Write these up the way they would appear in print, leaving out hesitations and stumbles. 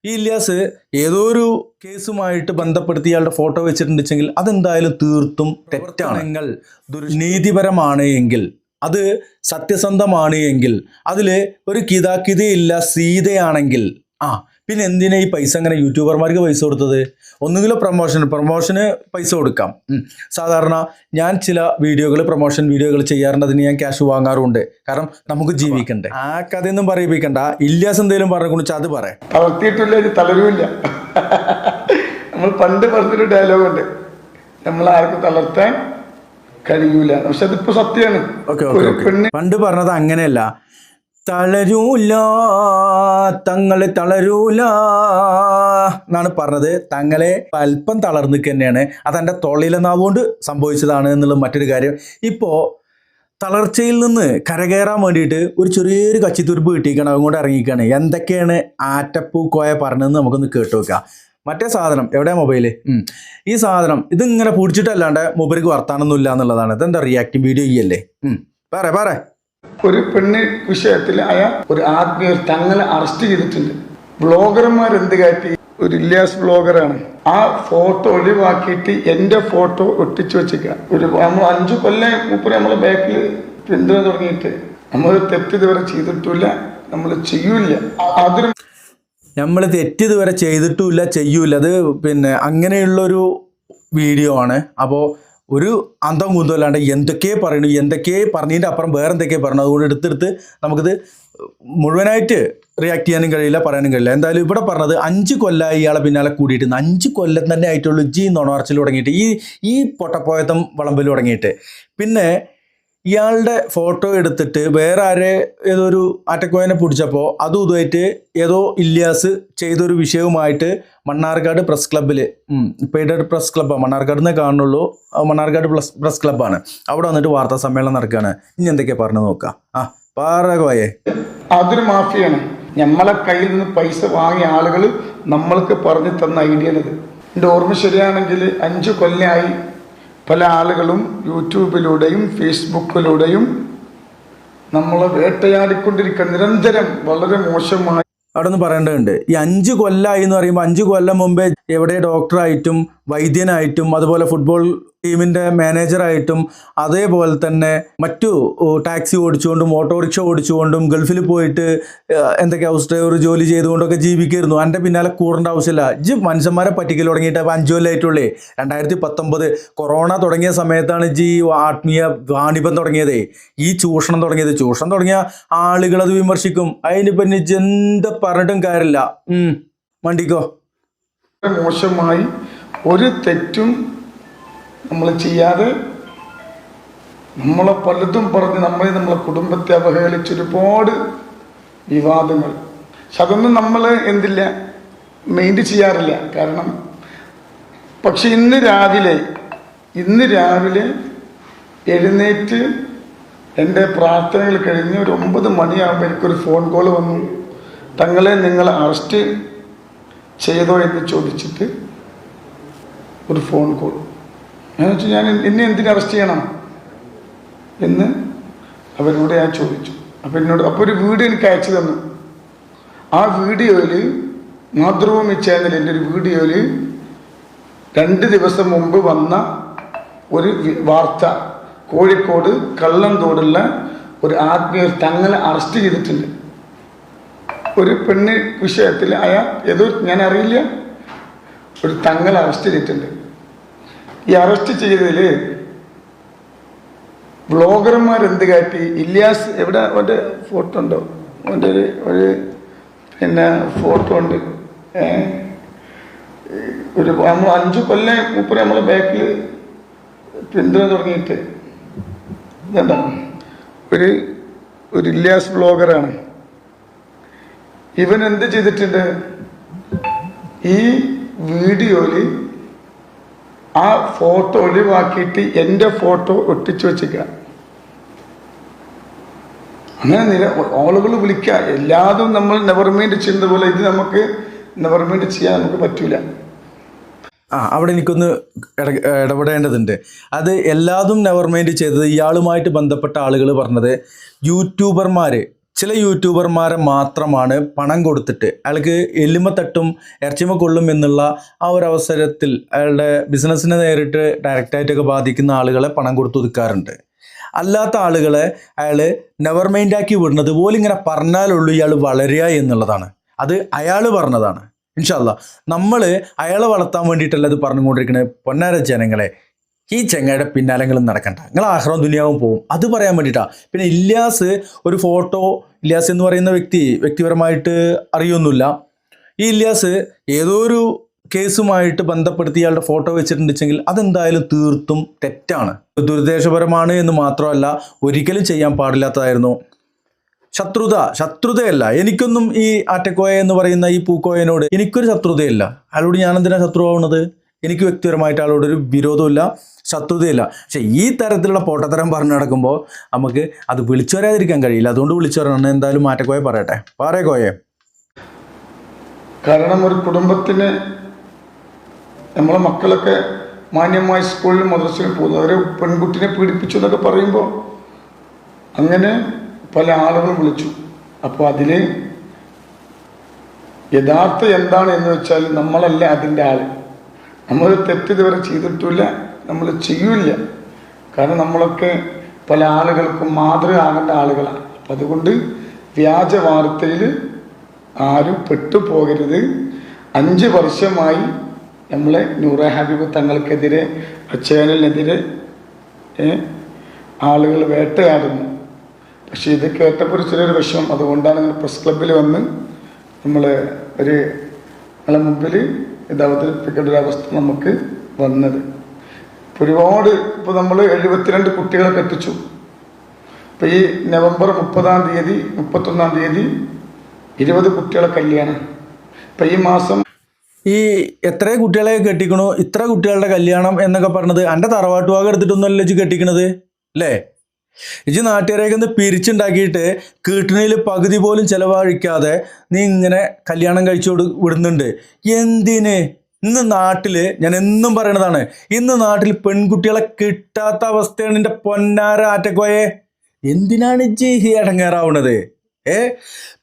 ഈ ഇല്യാസ് ഏതോ ഒരു കേസുമായിട്ട് ബന്ധപ്പെടുത്തി ഇയാളുടെ ഫോട്ടോ വെച്ചിട്ടുണ്ടെങ്കിൽ അതെന്തായാലും തീർത്തും തെറ്റാണ്. നീതിപരമാണ് എങ്കിൽ, അത് സത്യസന്ധമാണ് എങ്കിൽ, അതിൽ ഒരു കിതാക്കിതയില്ല, സീതയാണെങ്കിൽ പിന്നെ എന്തിനാ ഈ പൈസ അങ്ങനെ യൂട്യൂബർമാർക്ക് പൈസ കൊടുത്തത്? ഒന്നുകിലും പ്രൊമോഷന് പൈസ കൊടുക്കാം. സാധാരണ ഞാൻ ചില പ്രൊമോഷൻ വീഡിയോകൾ ചെയ്യാറുണ്ട്, അതിന് ഞാൻ ക്യാഷ് വാങ്ങാറുണ്ട്. കാരണം നമുക്ക് ജീവിക്കണ്ടേ. ആ കഥയൊന്നും പറയിപ്പിക്കണ്ട. ഇല്യാസ് എന്തെങ്കിലും പറഞ്ഞു അത് പറയാം. തളർത്തിയിട്ടില്ല, തളരുമില്ല. നമ്മൾ പണ്ട് പറഞ്ഞൊരു ഡയലോഗുണ്ട്, നമ്മൾ ആർക്കും തളർത്താൻ കഴിയൂല. പക്ഷെ അതിപ്പോ സത്യമാണ്. പണ്ട് പറഞ്ഞത് അങ്ങനെയല്ല. തളരൂല, തങ്ങളെ തളരൂല എന്നാണ് പറഞ്ഞത്. തങ്ങളെ അല്പം തളർന്നിക്ക് തന്നെയാണ്. അതെൻ്റെ തൊള്ളിയിലെ നാവുകൊണ്ട് സംഭവിച്ചതാണ് എന്നുള്ള മറ്റൊരു കാര്യം. ഇപ്പോൾ തളർച്ചയിൽ നിന്ന് കരകയറാൻ വേണ്ടിയിട്ട് ഒരു ചെറിയൊരു കച്ചിത്തുരുപ്പ് കിട്ടിയിരിക്കണം, അതുകൊണ്ട് ഇറങ്ങിയിരിക്കുകയാണ്. എന്തൊക്കെയാണ് ആറ്റപ്പൂ കോയ പറഞ്ഞതെന്ന് നമുക്കൊന്ന് കേട്ടു വെക്കാം. മറ്റേ സാധനം എവിടെയാ മൊബൈല്? ഈ സാധനം ഇതിങ്ങനെ പിടിച്ചിട്ടല്ലാണ്ട് മൊബൈലിക്ക് വർത്താനൊന്നുമില്ല എന്നുള്ളതാണ്. ഇതെന്താ റിയാക്ടിങ് വീഡിയോ ചെയ്യല്ലേ? പറ. ഒരു പെണ്ണ് വിഷയത്തിൽ ഒരു ആത്മീയർ തങ്ങളെ അറസ്റ്റ് ചെയ്തിട്ടുണ്ട്. ബ്ലോഗർമാർ എന്ത് കാട്ടി? ഒരു ഇല്യാസ് ബ്ലോഗറാണ്. ആ ഫോട്ടോ ഒഴിവാക്കിയിട്ട് എന്റെ ഫോട്ടോ ഒട്ടിച്ചു വെച്ചേക്കുക. നമ്മൾ 5 കൊല്ലം മൂപ്പര് നമ്മളെ ബാക്കിൽ പിന്തുണ തുടങ്ങിയിട്ട് നമ്മൾ തെറ്റ് ഇതുവരെ ചെയ്തിട്ടില്ല, നമ്മൾ ചെയ്യൂല. അതൊരു നമ്മൾ തെറ്റ് ഇതുവരെ ചെയ്തിട്ടുമില്ല, ചെയ്യൂല. അത് അങ്ങനെയുള്ളൊരു വീഡിയോ ആണ്. അപ്പോൾ ഒരു അന്തം കുന്തമല്ലാണ്ട് എന്തൊക്കെ പറയണു, എന്തൊക്കെ പറഞ്ഞതിൻ്റെ അപ്പുറം വേറെ എന്തൊക്കെ പറഞ്ഞു. അതുകൊണ്ട് എടുത്തെടുത്ത് നമുക്കിത് മുഴുവനായിട്ട് റിയാക്ട് ചെയ്യാനും കഴിയില്ല, പറയാനും കഴിയില്ല. എന്തായാലും ഇവിടെ പറഞ്ഞത് 5 കൊല്ലമായി ഇയാളെ പിന്നാലെ കൂടിയിട്ട് 5 കൊല്ലം തന്നെ ആയിട്ടുള്ളൂ നുണർച്ചിൽ തുടങ്ങിയിട്ട്, ഈ പൊട്ടപ്പോയത്തം വിളമ്പിൽ തുടങ്ങിയിട്ട്. പിന്നെ ഇയാളുടെ ഫോട്ടോ എടുത്തിട്ട് വേറെ ഏതോ ഒരു ആറ്റക്കോയനെ പിടിച്ചപ്പോൾ ഇതുമായിട്ട് ഏതോ ഇല്യാസ് ചെയ്തൊരു വിഷയവുമായിട്ട് മണ്ണാർക്കാട് പ്രസ് ക്ലബ്ബിൽ, പെയ്ഡഡ് പ്രസ് ക്ലബ്ബാണ്, മണ്ണാർക്കാട് നിന്നേ കാണുള്ളൂ, മണ്ണാർക്കാട് പ്രസ് ക്ലബ്ബാണ്. അവിടെ വന്നിട്ട് വാർത്താ സമ്മേളനം നടക്കുകയാണ്. ഇനി എന്തൊക്കെയാ പറഞ്ഞു നോക്കാം. പാറകോയെ അതൊരു മാഫിയാണ്. നമ്മളെ കയ്യിൽ നിന്ന് പൈസ വാങ്ങിയ ആളുകൾ നമ്മൾക്ക് പറഞ്ഞു തന്ന ഐഡിയാണിത്. എൻ്റെ ഓർമ്മ ശരിയാണെങ്കിൽ 5 കൊല്ലമായി പല ആളുകളും യൂട്യൂബിലൂടെയും ഫേസ്ബുക്കിലൂടെയും നമ്മളെ വേട്ടയാടിക്കൊണ്ടിരിക്കുക നിരന്തരം. വളരെ മോശമായി അവിടെ നിന്ന് പറയേണ്ടതുണ്ട്. ഈ 5 കൊല്ലമായി എന്ന് പറയുമ്പോൾ 5 കൊല്ലം മുമ്പേ എവിടെ ഡോക്ടറായിട്ടും വൈദ്യനായിട്ടും അതുപോലെ ഫുട്ബോൾ ടീമിൻ്റെ മാനേജറായിട്ടും അതേപോലെ തന്നെ മറ്റു ടാക്സി ഓടിച്ചുകൊണ്ടും ഓട്ടോറിക്ഷ ഓടിച്ചുകൊണ്ടും ഗൾഫിൽ പോയിട്ട് എന്തൊക്കെ ഹൗസ് ഡ്രൈവർ ജോലി ചെയ്തുകൊണ്ടൊക്കെ ജീവിക്കായിരുന്നു. എൻ്റെ പിന്നാലെ കൂടേണ്ട ആവശ്യമില്ല. മനുഷ്യന്മാരെ പറ്റിക്കൽ തുടങ്ങിയിട്ട് 5 കൊല്ലമായിട്ടുള്ളേ. 2019 കൊറോണ തുടങ്ങിയ സമയത്താണ് ഈ ആത്മീയ വാണിഭം തുടങ്ങിയത്, ഈ ചൂഷണം തുടങ്ങിയത്. ചൂഷണം തുടങ്ങിയ ആളുകളത് വിമർശിക്കും. അതിന് പിന്നെ എന്ത് പറഞ്ഞിട്ടും കാര്യമില്ല. മണ്ടിക്കോ. മോശമായി ഒരു തെറ്റും നമ്മൾ ചെയ്യാതെ നമ്മളെ പലതും പറഞ്ഞ് നമ്മളെ കുടുംബത്തെ അവഹേളിച്ച് ഒരുപാട് വിവാദങ്ങൾ. പക്ഷെ അതൊന്നും നമ്മൾ മെയിൻറ്റ് ചെയ്യാറില്ല. കാരണം പക്ഷെ ഇന്ന് രാവിലെ എഴുന്നേറ്റ് എൻ്റെ പ്രാർത്ഥനകൾ കഴിഞ്ഞ് ഒരു 9 മണിയാകുമ്പോൾ എനിക്കൊരു ഫോൺ കോൾ വന്നു. തങ്ങളെ നിങ്ങൾ അറസ്റ്റ് ചെയ്തോ എന്ന് ചോദിച്ചിട്ട് ഒരു ഫോൺ കോൾ. ഞാൻ എന്നെ എന്തിനു അറസ്റ്റ് ചെയ്യണം എന്ന് അവരോട് ഞാൻ ചോദിച്ചു. അപ്പോൾ ഒരു വീഡിയോ എനിക്ക് അയച്ചു തന്നു. ആ വീഡിയോയിൽ മാതൃഭൂമി ചാനലിൻ്റെ ഒരു വീഡിയോയിൽ 2 ദിവസം മുമ്പ് വന്ന ഒരു വാർത്ത, കോഴിക്കോട് കള്ളന്തോടുള്ള ഒരു ആത്മീയർ തങ്ങളെ അറസ്റ്റ് ചെയ്തിട്ടുണ്ട്. ഒരു പെണ്ണ് വിഷയത്തിൽ ഏതോ ഞാൻ അറിയില്ല, ഒരു തങ്ങളെ അറസ്റ്റ് ചെയ്തിട്ടുണ്ട്. ഈ അറസ്റ്റ് ചെയ്തതിൽ ബ്ലോഗർമാർ എന്ത് കാട്ടി? ഇല്യാസ് എവിടെ അവൻ്റെ ഫോട്ടോ ഉണ്ടോ? അവൻ്റെ ഒരു ഫോട്ടോ ഉണ്ട്. നമ്മൾ 5 കൊല്ലം മൂപ്പര് നമ്മളെ ബാക്കിൽ പിന്തുണ തുടങ്ങിയിട്ട് ഇതെന്താ ഒരു ഇല്യാസ് ബ്ലോഗറാണ്. ഇവൻ എന്ത് ചെയ്തിട്ടുണ്ട്? ഈ വീഡിയോയിൽ ആ ഫോട്ടോ ഒഴിവാക്കിയിട്ട് എൻ്റെ ഫോട്ടോ ഒട്ടിച്ചു വെച്ചേക്കുക. അങ്ങനെ ആളുകൾ വിളിക്കുക. എല്ലാതും നമ്മൾ നെവർമൈൻഡ് ചെയ്യുന്നത് പോലെ ഇത് നമുക്ക് നെവർമൈൻഡ് ചെയ്യാൻ നമുക്ക് പറ്റൂല. അവിടെ എനിക്കൊന്ന് ഇടപെടേണ്ടതുണ്ട്. അത് എല്ലാതും നെവർമൈൻഡ് ചെയ്തത് ഇയാളുമായിട്ട് ബന്ധപ്പെട്ട ആളുകൾ പറഞ്ഞത് യൂട്യൂബർമാർ ചില യൂട്യൂബർമാരെ മാത്രമാണ് പണം കൊടുത്തിട്ട് അയാൾക്ക് എല്ലുമ തട്ടും ഇറച്ചിമ കൊള്ളും എന്നുള്ള ആ ഒരു അവസരത്തിൽ അയാളുടെ ബിസിനസ്സിനെ നേരിട്ട് ഡയറക്റ്റായിട്ടൊക്കെ ബാധിക്കുന്ന ആളുകളെ പണം കൊടുത്ത് ഒതുക്കാറുണ്ട്. അല്ലാത്ത ആളുകളെ അയാൾ നെവർ മൈൻഡാക്കി വിടുന്നത് പോലെ ഇങ്ങനെ പറഞ്ഞാലുള്ളൂ ഇയാൾ വളരുക എന്നുള്ളതാണ്. അത് അയാൾ പറഞ്ഞതാണ്. ഇൻഷാ അല്ലാ നമ്മൾ അയാളെ വളർത്താൻ വേണ്ടിയിട്ടല്ല ഇത് പറഞ്ഞുകൊണ്ടിരിക്കുന്നത്. പൊന്നാര ജനങ്ങളെ, ഈ ചെങ്ങയുടെ പിന്നാലെങ്കിലും നടക്കണ്ട, നിങ്ങൾ ആഹ്റം ദുനിയാവും പോവും, അത് പറയാൻ വേണ്ടിയിട്ടാണ്. പിന്നെ ഇല്യാസ് ഒരു ഫോട്ടോ, ഇല്യാസ് എന്ന് പറയുന്ന വ്യക്തിപരമായിട്ട് അറിയൊന്നുമില്ല. ഈ ഇല്യാസ് ഏതോ ഒരു കേസുമായിട്ട് ബന്ധപ്പെടുത്തി ഇയാളുടെ ഫോട്ടോ വെച്ചിട്ടുണ്ടെങ്കിൽ അതെന്തായാലും തീർത്തും തെറ്റാണ്, ദുരുദ്ദേശപരമാണ് എന്ന് മാത്രമല്ല ഒരിക്കലും ചെയ്യാൻ പാടില്ലാത്തതായിരുന്നു. ശത്രുതയല്ല. എനിക്കൊന്നും ഈ ആറ്റക്കോയ എന്ന് പറയുന്ന ഈ പൂക്കോയനോട് എനിക്കൊരു ശത്രുതയില്ല. അയാളോട് ഞാൻ എന്തിനാ ശത്രുവാവുന്നത്? എനിക്ക് വ്യക്തിപരമായിട്ട് അയാളോടൊരു വിരോധമില്ല, ശത്രുതയില്ല. പക്ഷെ ഈ തരത്തിലുള്ള പോട്ടത്തരം പറഞ്ഞു നടക്കുമ്പോൾ നമുക്ക് അത് വിളിച്ചു വരാതിരിക്കാൻ കഴിയില്ല. അതുകൊണ്ട് വിളിച്ചു വരണം. എന്തായാലും ആറ്റക്കോയ പറയട്ടെ. കോയെ. കാരണം ഒരു കുടുംബത്തിന് നമ്മളെ മക്കളൊക്കെ മാന്യമായി സ്കൂളിലും മദ്രസയിലും പോകുന്നു, അവരെ പെൺകുട്ടിനെ പീഡിപ്പിച്ചു എന്നൊക്കെ പറയുമ്പോൾ അങ്ങനെ പല ആളുകളും വിളിച്ചു. അപ്പോൾ അതിൽ യഥാർത്ഥ എന്താണ് എന്ന് വെച്ചാൽ നമ്മളല്ല അതിൻ്റെ ആൾ. നമ്മൾ തെറ്റ് ഇതുവരെ ചെയ്തിട്ടില്ല, നമ്മൾ ചെയ്യില്ല. കാരണം നമ്മളൊക്കെ പല ആളുകൾക്കും മാതൃകയാകേണ്ട ആളുകളാണ്. അപ്പം അതുകൊണ്ട് വ്യാജ വാർത്തയിൽ ആരും പെട്ടുപോകരുത്. 5 വർഷമായി നമ്മളെ നൂറെ ഹബീബ് തങ്ങൾക്കെതിരെ, ചാനലിനെതിരെ ആളുകൾ വേട്ടയാടുന്നു. പക്ഷെ ഇത് കേട്ടപ്പോൾ ഒരു ചെറിയൊരു വിഷമം. അതുകൊണ്ടാണ് ഞങ്ങൾ പ്രസ് ക്ലബ്ബിൽ വന്ന് നമ്മൾ നമ്മളെ മുമ്പിൽ ഇത് അവതരിപ്പിക്കേണ്ട ഒരു അവസ്ഥ നമുക്ക് വന്നത്. ഒരുപാട് ഇപ്പോൾ നമ്മൾ 72 കുട്ടികളെ കെട്ടിച്ചു. ഇപ്പോൾ ഈ നവംബർ 30-ാം തീയതി 31-ാം തീയതി 20 കുട്ടികളെ കല്യാണം. ഇപ്പം ഈ മാസം ഈ എത്ര കുട്ടികളെ കെട്ടിക്കണോ, ഇത്ര കുട്ടികളുടെ കല്യാണം എന്നൊക്കെ പറഞ്ഞത് എൻ്റെ തറവാട്ടുവാക എടുത്തിട്ടൊന്നുമല്ല ഇജ്ജ് കെട്ടിക്കണത് അല്ലേ? ഇജ്ജ് നാട്ടുകാരെയൊക്കെ ഒന്ന് പിരിച്ചുണ്ടാക്കിയിട്ട് കീട്ടണിയിൽ പകുതി പോലും ചിലവഴിക്കാതെ നീ ഇങ്ങനെ കല്യാണം കഴിച്ചു വിടുന്നുണ്ട്. എന്തിന്? ഇന്ന് നാട്ടിൽ ഞാൻ എന്നും പറയണതാണ്, ഇന്ന് നാട്ടിൽ പെൺകുട്ടികളെ കിട്ടാത്ത അവസ്ഥയാണ്. എൻ്റെ പൊന്നാര ആറ്റക്കോയെ, എന്തിനാണ് ഇജ്ജ് ഇടങ്ങേറാവുന്നത്?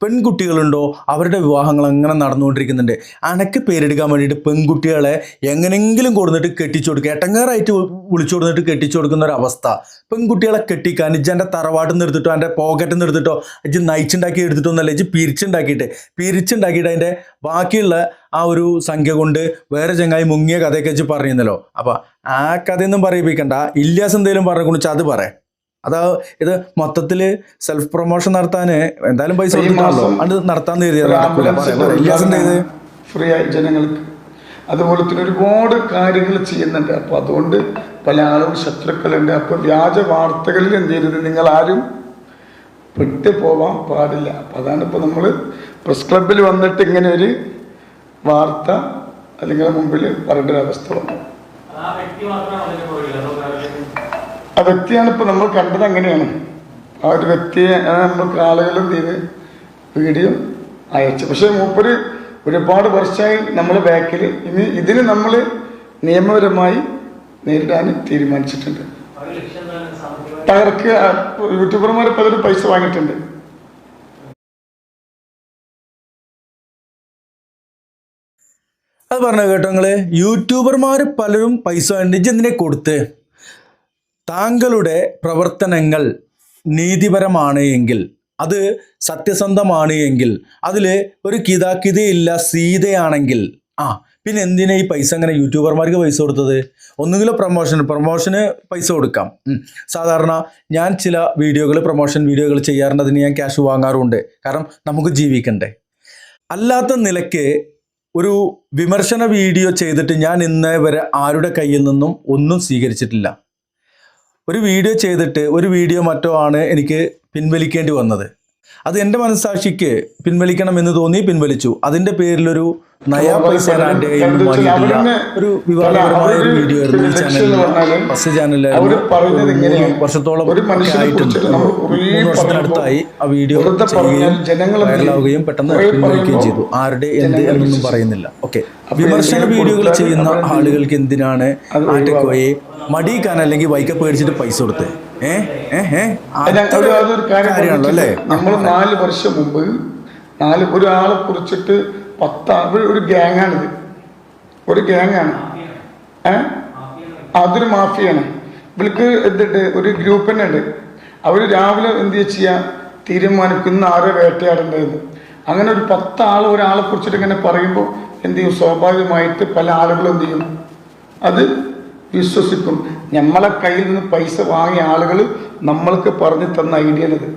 പെൺകുട്ടികളുണ്ടോ, അവരുടെ വിവാഹങ്ങൾ അങ്ങനെ നടന്നുകൊണ്ടിരിക്കുന്നുണ്ട്. അനക്ക് പേരെടുക്കാൻ വേണ്ടിയിട്ട് പെൺകുട്ടികളെ എങ്ങനെങ്കിലും കൊടുത്തിട്ട് കെട്ടിച്ചു കൊടുക്കുക, എട്ടങ്ങാറായിട്ട് വിളിച്ചു കൊടുത്തിട്ട് കെട്ടിച്ചു കൊടുക്കുന്ന ഒരു അവസ്ഥ. പെൺകുട്ടികളെ കെട്ടിക്കാൻ ഇജ്ജ് എൻ്റെ തറവാട്ടിൽ നിന്ന് എടുത്തിട്ടോ എൻ്റെ പോക്കറ്റിൽ നിന്ന് എടുത്തിട്ടോ ഇജ്ജ് നയിച്ചുണ്ടാക്കി എടുത്തിട്ടൊന്നല്ല, ഇജ്ജ് പിരിച്ചുണ്ടാക്കിയിട്ട് അതിൻ്റെ ബാക്കിയുള്ള ആ ഒരു സംഖ്യ കൊണ്ട് വേറെ ചങ്ങായി മുങ്ങിയ കഥയൊക്കെ വെച്ച് പറഞ്ഞിരുന്നല്ലോ. അപ്പോൾ ആ കഥയൊന്നും പറയിപ്പിക്കണ്ട. ഇല്യാസ് എന്തെങ്കിലും പറഞ്ഞു കുണിച്ചാൽ അത് പറയാം. ഇത് മൊത്തത്തിൽ സെൽഫ് പ്രൊമോഷൻ നടത്താൻ എന്തായാലും പൈസ അത് നടത്താൻ ഫ്രീ ആയി ജനങ്ങൾക്ക്. അതുപോലെ തന്നെ ഒരുപാട് കാര്യങ്ങൾ ചെയ്യുന്നുണ്ട്. അപ്പോൾ അതുകൊണ്ട് പല ആളും ശത്രുക്കളുണ്ട്. അപ്പോൾ വ്യാജ വാർത്തകളിൽ എന്ത് ചെയ്യരുത്, നിങ്ങൾ ആരും പെട്ടു പോവാൻ പാടില്ല. അപ്പം അതാണ് ഇപ്പോൾ നമ്മൾ പ്രസ് ക്ലബ്ബിൽ വന്നിട്ട് ഇങ്ങനെ ഒരു വാർത്ത അല്ലെങ്കിൽ മുമ്പിൽ പറയേണ്ട ഒരു അവസ്ഥ വന്നു. ആ വ്യക്തിയാണ് ഇപ്പോൾ നമ്മൾ കണ്ടത്. അങ്ങനെയാണ് ആ ഒരു വ്യക്തിയെ നമ്മൾക്ക് ആളുകളും ചെയ്ത് വീഡിയോ അയച്ചു. പക്ഷേ മൂപ്പര് ഒരുപാട് വർഷമായി നമ്മൾ ബാക്കിൽ. ഇനി ഇതിന് നമ്മൾ നിയമപരമായി നേരിടാൻ തീരുമാനിച്ചിട്ടുണ്ട്. തകർക്ക് യൂട്യൂബർമാർ പലരും പൈസ വാങ്ങിയിട്ടുണ്ട്. അത് പറഞ്ഞു കേട്ടോ നിങ്ങള്. യൂട്യൂബർമാർ പലരും പൈസ വാങ്ങിയിട്ട് എന്തിനെ കൊടുത്ത്? താങ്കളുടെ പ്രവർത്തനങ്ങൾ നീതിപരമാണ് എങ്കിൽ, അത് സത്യസന്ധമാണ് എങ്കിൽ, അതിൽ ഒരു കിതാക്കിതയില്ല, സീതയാണെങ്കിൽ പിന്നെ എന്തിനാ ഈ പൈസ അങ്ങനെ യൂട്യൂബർമാർക്ക് പൈസ കൊടുത്തത്? ഒന്നുകിലും പ്രൊമോഷന് പൈസ കൊടുക്കാം. സാധാരണ ഞാൻ ചില പ്രൊമോഷൻ വീഡിയോകൾ ചെയ്യാറുണ്ട്. അതിന് ഞാൻ ക്യാഷ് വാങ്ങാറുമുണ്ട്. കാരണം നമുക്ക് ജീവിക്കണ്ടേ. അല്ലാത്ത നിലയ്ക്ക് ഒരു വിമർശന വീഡിയോ ചെയ്തിട്ട് ഞാൻ ഇന്നേ വരെ ആരുടെ കയ്യിൽ നിന്നും ഒന്നും സ്വീകരിച്ചിട്ടില്ല. ഒരു വീഡിയോ ചെയ്തിട്ട് ഒരു വീഡിയോ മറ്റോ ആണ് എനിക്ക് പിൻവലിക്കേണ്ടി വന്നത്. അത് എൻ്റെ മനസ്സാക്ഷിക്ക് പിൻവലിക്കണം എന്ന് തോന്നി പിൻവലിച്ചു. അതിന്റെ പേരിലൊരു നയാ പൈസ ഒരു വിവാദപരമായ ഒരു വീഡിയോ ആയിരുന്നു ഈ ചാനലിൽ, ഫസ്റ്റ് ചാനലിലായിരുന്നു. 3 വർഷത്തോളം ആയിട്ടുണ്ട്. 3 വർഷത്തിനടുത്തായി ആ വീഡിയോ ചെയ്യുകയും വൈറലാവുകയും പെട്ടെന്ന് പിൻവലിക്കുകയും ചെയ്തു. ആരുടെ എന്ത് എന്നൊന്നും പറയുന്നില്ല. ഓക്കെ, വിമർശന വീഡിയോകൾ ചെയ്യുന്ന ആളുകൾക്ക് എന്തിനാണ് ആറ്റക്കോയെ മടിക്കാൻ അല്ലെങ്കിൽ വൈക്ക പേടിച്ചിട്ട് പൈസ കൊടുത്ത്? അതൊരു കാര്യമാണല്ലോ അല്ലേ? നമ്മൾ 4 വർഷം മുമ്പ് ഒരാളെ കുറിച്ചിട്ട് 10 ഒരു ഗ്യാങ്ങാണിത്, ഒരു ഗ്യാങ്ങാണ്. അതൊരു മാഫിയാണ്. ഇവർക്ക് എന്തുണ്ട്, ഒരു ഗ്രൂപ്പ് തന്നെ ഉണ്ട്. അവർ രാവിലെ എന്ത് ചെയ്യാ തീരുമാനിക്കുന്ന ആരെ വേട്ടയാടേണ്ടതെന്ന്. അങ്ങനെ ഒരു 10 ആൾ ഒരാളെ കുറിച്ചിട്ട് ഇങ്ങനെ പറയുമ്പോൾ എന്ത് ചെയ്യും, സ്വാഭാവികമായിട്ട് പല ആളുകളും എന്ത് ചെയ്യും, അത് വിശ്വസിക്കും. നമ്മളെ കയ്യിൽ നിന്ന് പൈസ വാങ്ങിയ ആളുകൾ നമ്മൾക്ക് പറഞ്ഞു തന്ന ഐഡിയയാണിത്.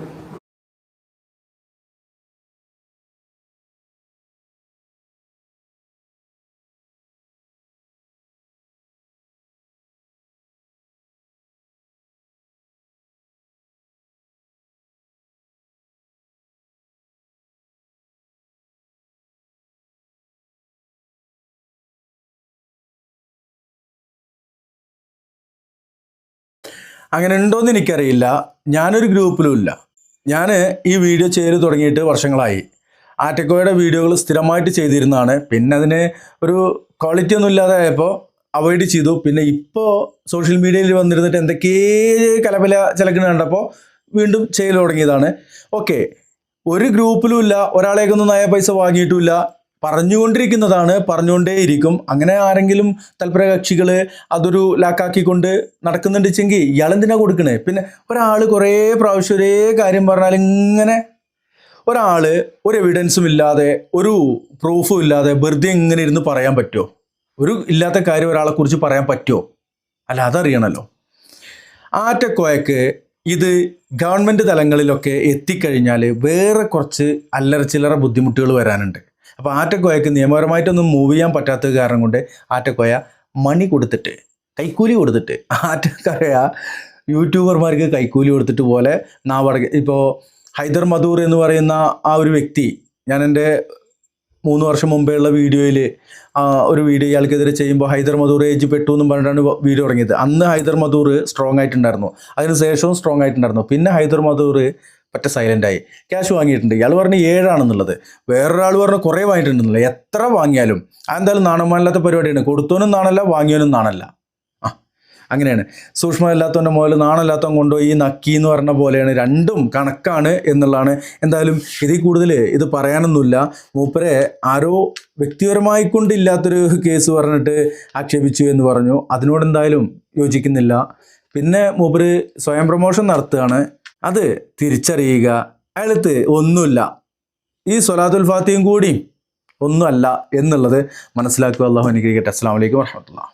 അങ്ങനെ ഉണ്ടോയെന്ന് എനിക്കറിയില്ല. ഞാനൊരു ഗ്രൂപ്പിലും ഇല്ല. ഞാൻ ഈ വീഡിയോ ചെയ്ത് തുടങ്ങിയിട്ട് വർഷങ്ങളായി. ആറ്റക്കോയുടെ വീഡിയോകൾ സ്ഥിരമായിട്ട് ചെയ്തിരുന്നതാണ്. പിന്നെ അതിന് ഒരു ക്വാളിറ്റി ഒന്നും ഇല്ലാതായപ്പോൾ അവോയ്ഡ് ചെയ്തു. പിന്നെ ഇപ്പോൾ സോഷ്യൽ മീഡിയയിൽ വന്നിരുന്നിട്ട് എന്തൊക്കെ കലപല ചിലക്കിന് കണ്ടപ്പോൾ വീണ്ടും ചെയ്ത് തുടങ്ങിയതാണ്. ഓക്കെ, ഒരു ഗ്രൂപ്പിലും ഇല്ല, ഒരാളേക്കൊന്നും നയ പൈസ വാങ്ങിയിട്ടുമില്ല, പറഞ്ഞുകൊണ്ടിരിക്കുന്നതാണ്, പറഞ്ഞുകൊണ്ടേയിരിക്കും. അങ്ങനെ ആരെങ്കിലും തൽപര കക്ഷികൾ അതൊരു ലാക്കാക്കിക്കൊണ്ട് നടക്കുന്നുണ്ടെങ്കിൽ ഇയാളെന്തിനാ കൊടുക്കണേ? പിന്നെ ഒരാൾ കുറേ പ്രാവശ്യം ഒരേ കാര്യം പറഞ്ഞാൽ ഇങ്ങനെ ഒരാൾ ഒരു എവിഡൻസും ഇല്ലാതെ ഒരു പ്രൂഫും ഇല്ലാതെ വെറുതെ ഇങ്ങനെ ഇരുന്ന് പറയാൻ പറ്റുമോ? ഒരു ഇല്ലാത്ത കാര്യം ഒരാളെക്കുറിച്ച് പറയാൻ പറ്റുമോ? അല്ല, അതറിയണമല്ലോ. ആറ്റക്കോയക്ക് ഇത് ഗവൺമെൻറ് തലങ്ങളിലൊക്കെ എത്തിക്കഴിഞ്ഞാൽ വേറെ കുറച്ച് അല്ലറ ചില്ലറ ബുദ്ധിമുട്ടുകൾ വരാനുണ്ട്. അപ്പോൾ ആറ്റക്കോയക്ക് നിയമപരമായിട്ടൊന്നും മൂവ് ചെയ്യാൻ പറ്റാത്ത കാരണം കൊണ്ട് ആറ്റക്കോയ മണി കൊടുത്തിട്ട്, കൈക്കൂലി കൊടുത്തിട്ട്, ആറ്റക്കോയ യൂട്യൂബർമാർക്ക് കൈക്കൂലി കൊടുത്തിട്ട് പോലെ നാവടക്ക്. ഇപ്പോൾ ഹൈദർ മധൂർ എന്ന് പറയുന്ന ആ ഒരു വ്യക്തി, ഞാൻ എൻ്റെ 3 വർഷം മുമ്പേ ഉള്ള വീഡിയോയിൽ ഒരു വീഡിയോ ഇയാൾക്കെതിരെ ചെയ്യുമ്പോൾ ഹൈദർ മധൂർ ഏജ് പെട്ടു എന്നും പറഞ്ഞിട്ടാണ് വീഡിയോ തുടങ്ങിയത്. അന്ന് ഹൈദർ മധൂർ സ്ട്രോങ് ആയിട്ടുണ്ടായിരുന്നു, അതിനുശേഷവും സ്ട്രോങ് ആയിട്ടുണ്ടായിരുന്നു. പിന്നെ ഹൈദർ മധൂർ പറ്റ സൈലൻ്റായി. ക്യാഷ് വാങ്ങിയിട്ടുണ്ട്. ഇയാൾ പറഞ്ഞ് 7 ആണെന്നുള്ളത്, വേറൊരാൾ പറഞ്ഞ് കുറേ വാങ്ങിയിട്ടുണ്ടെന്നില്ല. എത്ര വാങ്ങിയാലും അതെന്തായാലും നാണമാനില്ലാത്ത പരിപാടിയാണ്. കൊടുത്തോനും നാണല്ല, വാങ്ങിയോനും നാണല്ല. അങ്ങനെയാണ്. സൂക്ഷ്മമില്ലാത്തവൻ്റെ മുതൽ നാണമില്ലാത്തവൻ കൊണ്ടുപോയി നക്കി എന്ന് പറഞ്ഞ പോലെയാണ്. രണ്ടും കണക്കാണ് എന്നുള്ളതാണ്. എന്തായാലും ഇതിൽ കൂടുതൽ ഇത് പറയാനൊന്നുമില്ല. മൂപ്പരെ ആരോ വ്യക്തിപരമായിക്കൊണ്ടില്ലാത്തൊരു കേസ് പറഞ്ഞിട്ട് ആക്ഷേപിച്ചു എന്ന് പറഞ്ഞു. അതിനോട് എന്തായാലും യോജിക്കുന്നില്ല. പിന്നെ മൂപ്പര് സ്വയം പ്രമോഷൻ നടത്തുകയാണ്. അത് തിരിച്ചറിയുക. അയാളത്ത് ഒന്നുമില്ല, ഈ സ്വലാത്തുൽ ഫാത്തിഹയും കൂടി ഒന്നുമല്ല എന്നുള്ളത് മനസ്സിലാക്കുക. അല്ലാഹു അനുഗ്രഹിക്കട്ടെ. അസ്സലാമു അലൈക്കും വറഹ്മത്തുള്ളാഹി.